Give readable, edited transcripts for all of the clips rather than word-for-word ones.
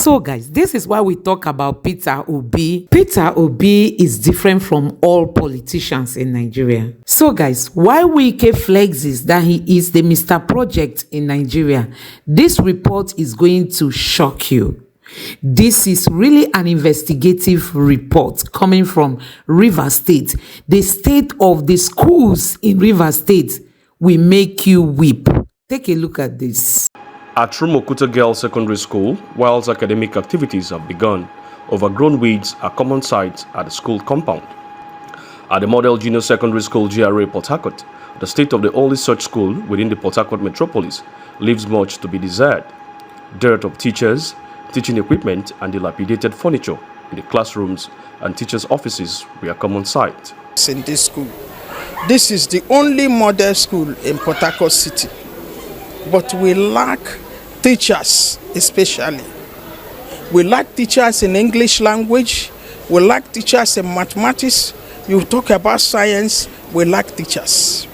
So guys, this is why we talk about Peter Obi. Peter Obi is different from all politicians in Nigeria. So guys, why Wike flexes that he is the Mr. Project in Nigeria, this report is going to shock you. This is really an investigative report coming from Rivers State. The state of the schools in Rivers State will make you weep. Take a look at this. At Rumokuta Girls Secondary School, whilst academic activities have begun, overgrown weeds are common sights at the school compound. At the Model Junior Secondary School GRA Port Harcourt, the state of the only such school within the Port Harcourt metropolis leaves much to be desired. Dirt of teachers, teaching equipment and dilapidated furniture in the classrooms and teachers' offices were a common sight. In this school, this is the only model school in Port Harcourt City, but we lack teachers especially. We lack teachers in English language, we lack teachers in mathematics, you talk about science, we lack teachers.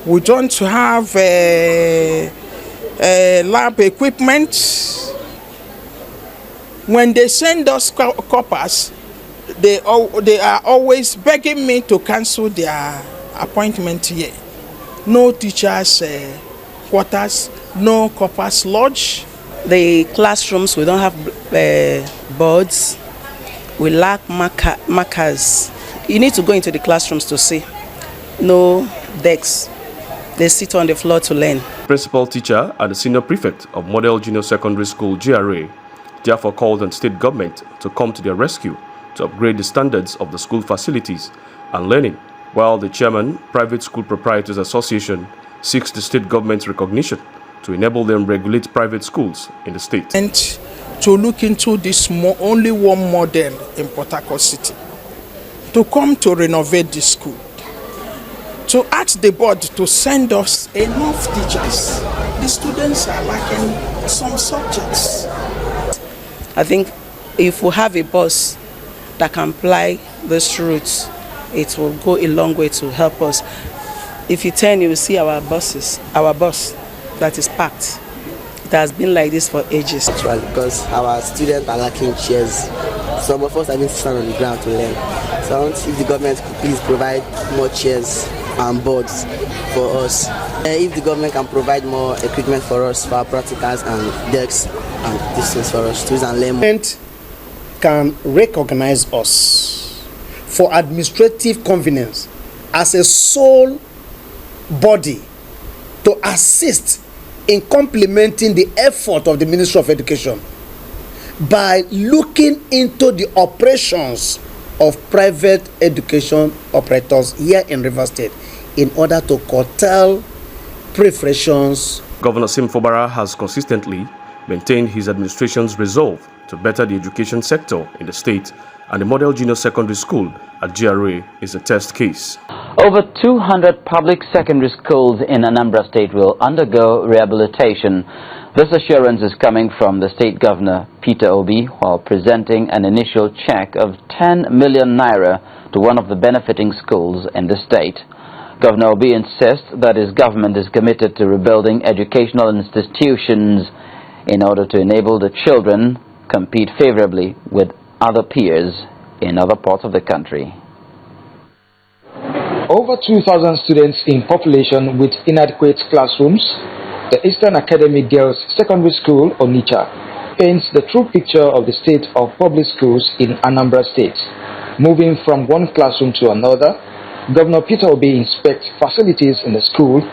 We don't have lab equipment. When they send us coppers, they are always begging me to cancel their appointment here. No teachers' quarters, no coppers lodge. The classrooms, we don't have boards. We lack markers. You need to go into the classrooms to see. No desks. They sit on the floor to learn. Principal teacher and the senior prefect of Model Junior Secondary School GRA therefore called on state government to come to their rescue to upgrade the standards of the school facilities and learning, while the chairman, Private School Proprietors Association, seeks the state government's recognition to enable them regulate private schools in the state. And to look into this only one model in Port Harcourt City, to come to renovate the school, to ask the board to send us enough teachers. The students are lacking some subjects. I think if we have a bus that can ply this route, it will go a long way to help us. If you turn, you will see our bus that is packed. It has been like this for ages. Actually, because our students are lacking chairs. Some of us are going to stand on the ground to learn. So I want to see if the government could please provide more chairs and boards for us. If the government can provide more equipment for us, for our practicals and desks and distance for us to use and learn more. Government can recognize us for administrative convenience as a sole body to assist in complementing the effort of the Ministry of Education by looking into the operations of private education operators here in Rivers State in order to curtail preparations. Governor Sim Fubara has consistently maintained his administration's resolve to better the education sector in the state, and the Model Junior Secondary School at GRA is a test case. Over 200 public secondary schools in Anambra State will undergo rehabilitation. This assurance is coming from the state governor, Peter Obi, while presenting an initial check of 10 million naira to one of the benefiting schools in the state. Governor Obi insists that his government is committed to rebuilding educational institutions in order to enable the children compete favorably with other peers in other parts of the country. Over 2,000 students in population with inadequate classrooms, the Eastern Academy Girls Secondary School, Onitsha, paints the true picture of the state of public schools in Anambra State. Moving from one classroom to another, Governor Peter Obi inspects facilities in the school,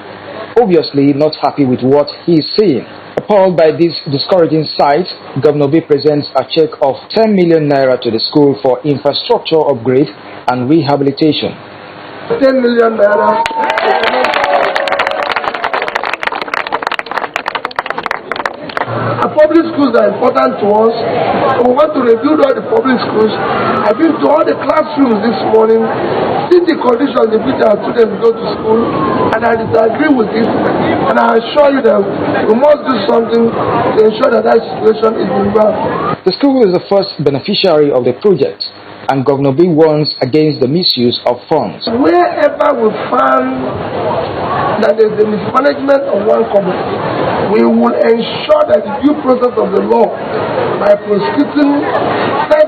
obviously not happy with what he is seeing. Appalled by this discouraging sight, Governor Obi presents a check of 10 million naira to the school for infrastructure upgrade and rehabilitation. 10 million naira. Our public schools are important to us. We want to rebuild all the public schools. I've been to all the classrooms this morning, see the conditions in which our students go to school, and I disagree with this. And I assure you that we must do something to ensure that that situation is reversed. The school is the first beneficiary of the project, and Governor B warns against the misuse of funds. Wherever we find that there is a mismanagement of one company, we will ensure that the due process of the law by prosecuting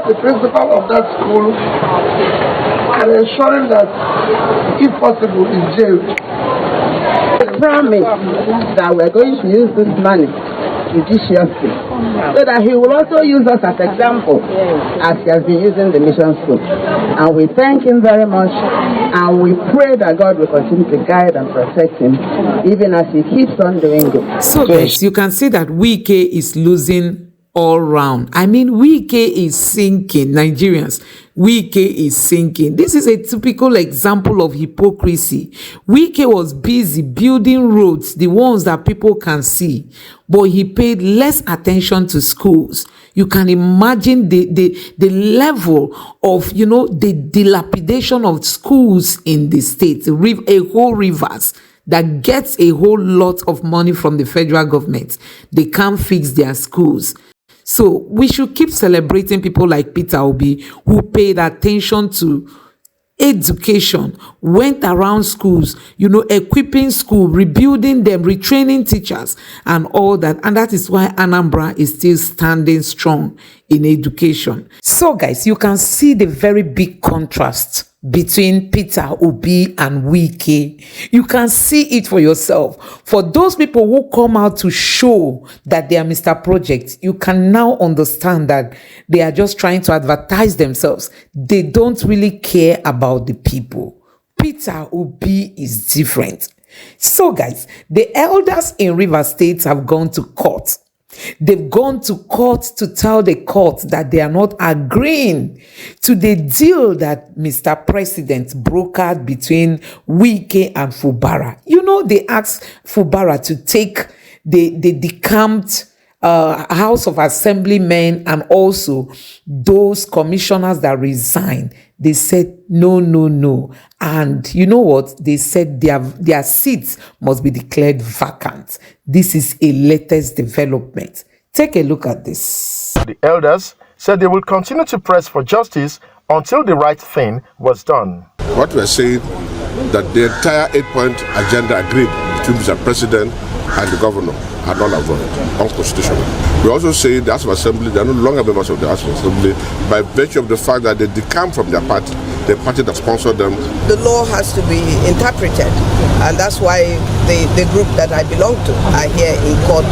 the principal of that school and ensuring that, if possible, is jailed. I promise that we're going to use this money judiciously, so that he will also use us as example, as he has been using the mission school. And we thank him very much, and we pray that God will continue to guide and protect him, even as he keeps on doing it. So guys, you can see that Wike is losing all round. I mean, Wike is sinking. Nigerians, Wike is sinking. This is a typical example of hypocrisy. Wike was busy building roads, the ones that people can see, but he paid less attention to schools. You can imagine the level of, the dilapidation of schools in the state, a whole rivers that gets a whole lot of money from the federal government. They can't fix their schools. So we should keep celebrating people like Peter Obi, who paid attention to education, went around schools, equipping school, rebuilding them, retraining teachers and all that. And that is why Anambra is still standing strong in education. So guys, you can see the very big contrast between Peter Obi and Wike. You can see it for yourself. For those people who come out to show that they are Mr. Project, you can now understand that they are just trying to advertise themselves. They don't really care about the people. Peter Obi is different. So guys, the elders in Rivers State have gone to court. They've gone to court to tell the court that they are not agreeing to the deal that Mr. President brokered between Wike and Fubara. They asked Fubara to take the decamped House of Assemblymen and also those commissioners that resigned. They said no. And you know what? They said their seats must be declared vacant. This is a latest development. Take a look at this. The elders said they will continue to press for justice until the right thing was done. What we're saying, that the entire 8-point agenda agreed between Mr. President and the governor are null and void, unconstitutional. We also say the House of Assembly, they are no longer members of the House of Assembly by virtue of the fact that they decamp from their party, the party that sponsored them. The law has to be interpreted, and that's why the group that I belong to are here in court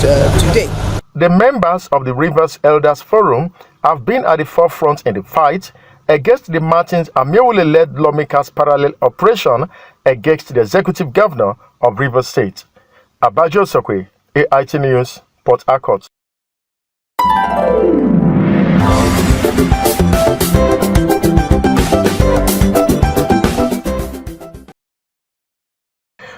today. The members of the Rivers Elders Forum have been at the forefront in the fight against the Martins Amiewule-led lawmakers' parallel operation against the executive governor of Rivers State. Abajo Sokwe, AIT News, Port Harcourt.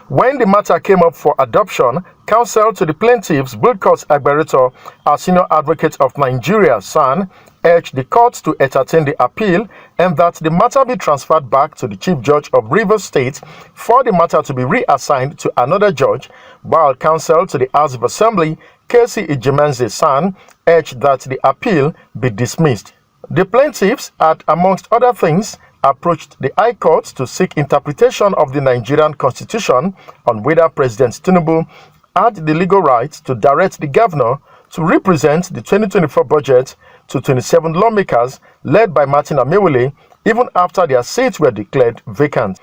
When the matter came up for adoption, counsel to the plaintiffs, Wilcox Agbarito, our senior advocate of Nigeria, SAN, urged the court to entertain the appeal and that the matter be transferred back to the Chief Judge of Rivers State for the matter to be reassigned to another judge, while counsel to the House of Assembly, Casey Ijemenze SAN, urged that the appeal be dismissed. The plaintiffs had, amongst other things, approached the High Court to seek interpretation of the Nigerian Constitution on whether President Tinubu had the legal right to direct the governor to represent the 2024 budget to 27 lawmakers led by Martin Amiewule, even after their seats were declared vacant.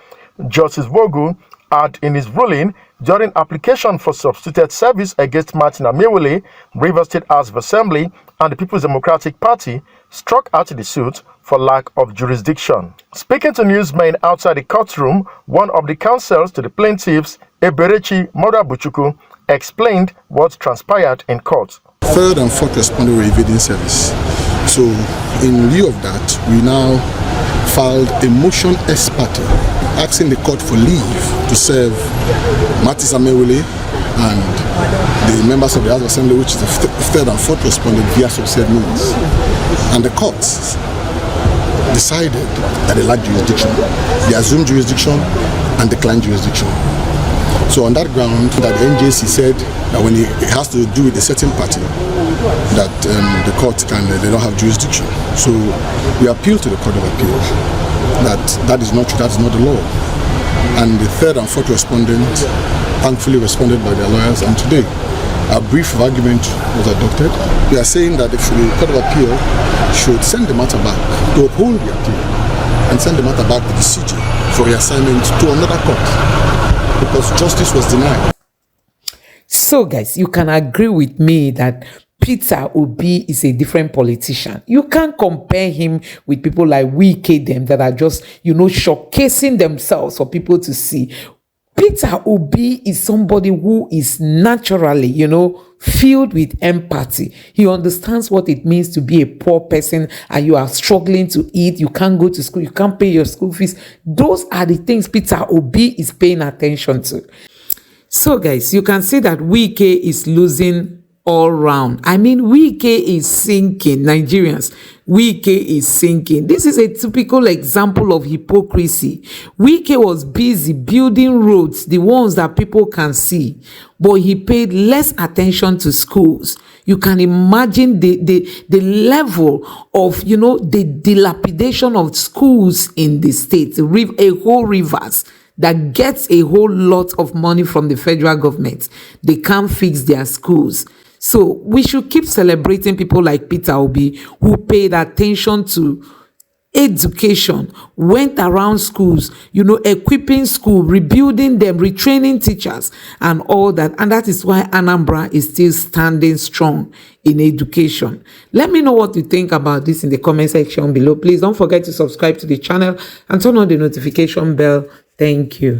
Justice Wogu had, in his ruling during application for substituted service against Martin Amiewule, Rivers State House of Assembly and the People's Democratic Party, struck out the suit for lack of jurisdiction. Speaking to newsmen outside the courtroom, one of the counsels to the plaintiffs, Eberechi Modabuchuku, explained what transpired in court. Third and fourth responder were evading service. So, in lieu of that, we now filed a motion ex parte asking the court for leave to serve Martin Amiewule and the members of the House of Assembly, which is the third and fourth respondent, via subsidiary means. And the courts decided that they lacked jurisdiction. They assumed jurisdiction and declined jurisdiction. So on that ground, that the NJC said that when it has to do with a certain party, that the court they don't have jurisdiction. So we appeal to the Court of Appeal that is not true, that is not the law. And the third and fourth respondent thankfully responded by their lawyers, and today a brief of argument was adopted. We are saying that the Court of Appeal should send the matter back to uphold the appeal and send the matter back to the CJ for reassignment to another court because justice was denied. So guys, you can agree with me that Peter Obi is a different politician. You can't compare him with people like Wike them that are just, showcasing themselves for people to see. Peter Obi is somebody who is naturally, filled with empathy. He understands what it means to be a poor person and you are struggling to eat. You can't go to school. You can't pay your school fees. Those are the things Peter Obi is paying attention to. So guys, you can see that Wike is losing all round. I mean, Wike is sinking. Nigerians, Wike is sinking. This is a typical example of hypocrisy. Wike was busy building roads, the ones that people can see, but he paid less attention to schools. You can imagine the level of, the dilapidation of schools in the state, a whole rivers that gets a whole lot of money from the federal government. They can't fix their schools. So we should keep celebrating people like Peter Obi who paid attention to education, went around schools, equipping school, rebuilding them, retraining teachers and all that. And that is why Anambra is still standing strong in education. Let me know what you think about this in the comment section below. Please don't forget to subscribe to the channel and turn on the notification bell. Thank you.